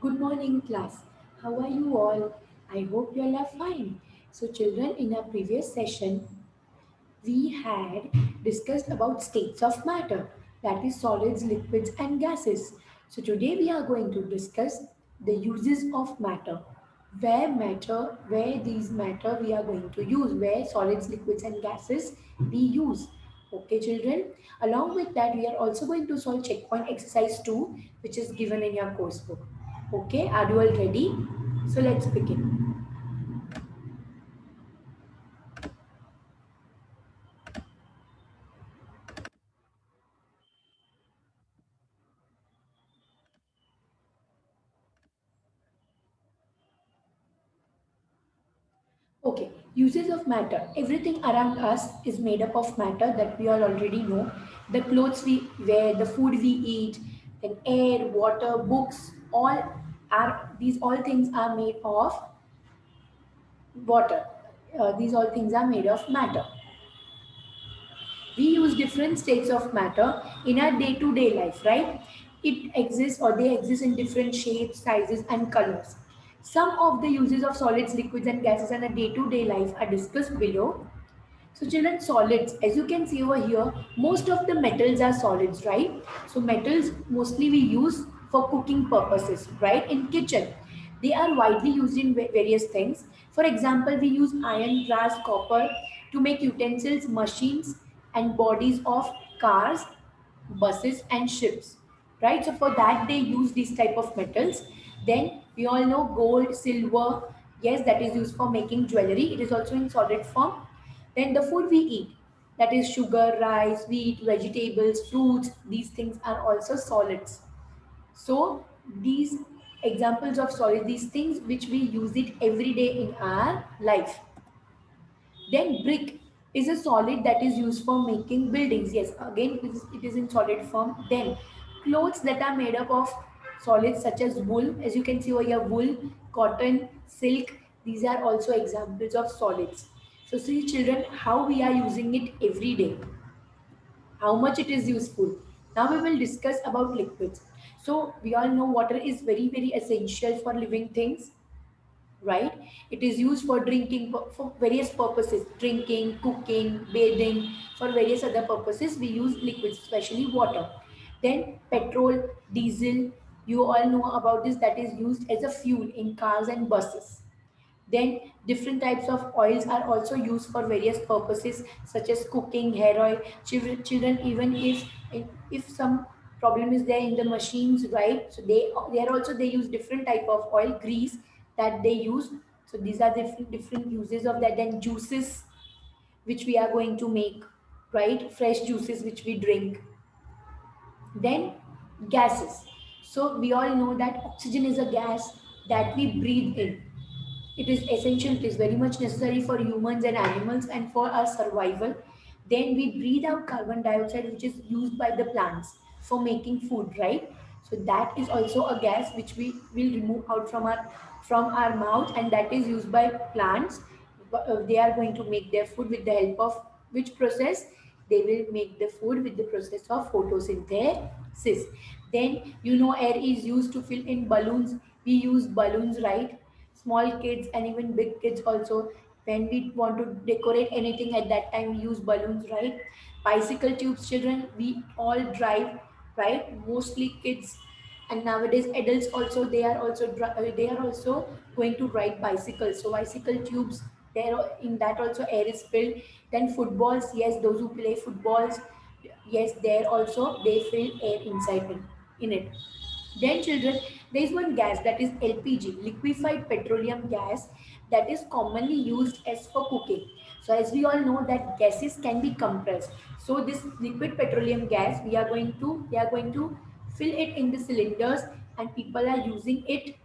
Good morning, class. How are you all? I hope you all are fine. So, children, in our previous session, we had discussed about states of matter, that is, solids, liquids, and gases. So, today we are going to discuss the uses of matter. Where these matter we are going to use, where solids, liquids, and gases we use. Okay, children. Along with that, we are also going to solve checkpoint exercise 2, which is given in your course book. Okay, are you all ready? So let's begin. Okay, uses of matter. Everything around us is made up of matter that we all already know. The clothes we wear, the food we eat, then air, water, books, all things are made of water. These all things are made of matter. We use different states of matter in our day-to-day life, right? It exists or they exist in different shapes, sizes, and colors. Some of the uses of solids, liquids, and gases in a day-to-day life are discussed below. So children, solids, as you can see over here, most of the metals are solids, right? So metals mostly we use for cooking purposes, right? In kitchen, they are widely used in various things. For example, we use iron, brass, copper to make utensils, machines, and bodies of cars, buses, and ships, right? So for that they use these type of metals. Then we all know gold, silver, yes, that is used for making jewelry. It is also in solid form. Then the food we eat, that is sugar, rice, wheat, vegetables, fruits, these things are also solids. So these examples of solid, these things which we use it every day in our life. Then brick is a solid that is used for making buildings. Yes, again it is in solid form. Then clothes that are made up of solids such as wool, as you can see over here, wool, cotton, silk, these are also examples of solids. So see children how we are using it every day, how much it is useful. Now we will discuss about liquids. So we all know water is very very essential for living things, right? It is used for drinking for various purposes, drinking, cooking, bathing, for various other purposes we use liquids, especially water. Then petrol, diesel, you all know about this, that is used as a fuel in cars and buses. Then different types of oils are also used for various purposes such as cooking, hair oil. Children, even if some problem is there in the machines, right? So they are also, they use different type of oil, grease that they use. So these are different uses of that. Then juices which we are going to make, right? Fresh juices which we drink. Then gases. So we all know that oxygen is a gas that we breathe in. It is essential, it is very much necessary for humans and animals and for our survival. Then we breathe out carbon dioxide, which is used by the plants for making food, right? So that is also a gas which we will remove out from our mouth, and that is used by plants. They are going to make their food with the help of which process? They will make the food with the process of photosynthesis. Then you know air is used to fill in balloons. We use balloons, right? Small kids and even big kids also, when we want to decorate anything at that time we use balloons, right? Bicycle tubes, children, we all drive, right? Mostly kids, and nowadays adults also, they are also going to ride bicycles. So bicycle tubes, there in that also air is filled. Then footballs, yes, those who play footballs, yes, there also they fill air inside in it. Then, children, there is one gas that is LPG, liquefied petroleum gas, that is commonly used as for cooking. So, as we all know that gases can be compressed. So, this liquid petroleum gas, we are going to fill it in the cylinders, and people are using it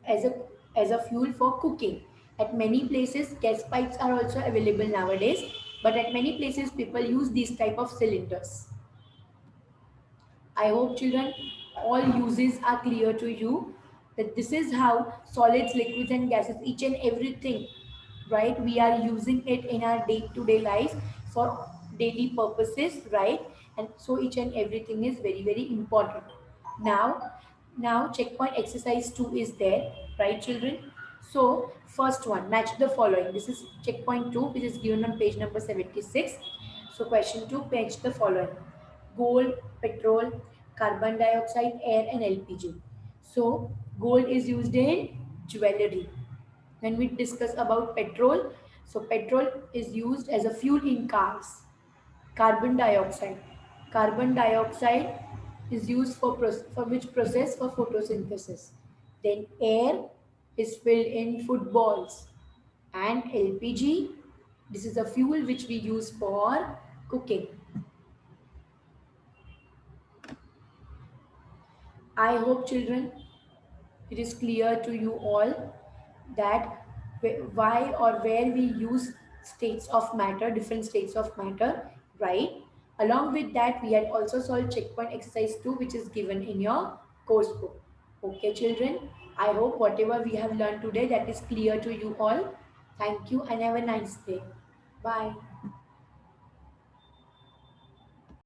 as a fuel for cooking. At many places, gas pipes are also available nowadays, but at many places, people use these type of cylinders. I hope children all uses are clear to you, that this is how solids, liquids and gases, each and everything, right? We are using it in our day-to-day life for daily purposes, right? And so each and everything is very, very important. Now, Now checkpoint exercise 2 is there, right children? So first one, match the following. This is checkpoint 2 which is given on page number 76. So question 2, match the following. Gold, petrol, carbon dioxide, air and LPG. So gold is used in jewelry. When we discuss about petrol, so petrol is used as a fuel in cars. Carbon dioxide. Carbon dioxide is used for which process? For photosynthesis. Then air is filled in footballs. And LPG, this is a fuel which we use for cooking. I hope children it is clear to you all that why or where we use states of matter, different states of matter, right? Along with that, we had also solved checkpoint exercise 2, which is given in your course book. Okay, children, I hope whatever we have learned today that is clear to you all. Thank you and have a nice day. Bye.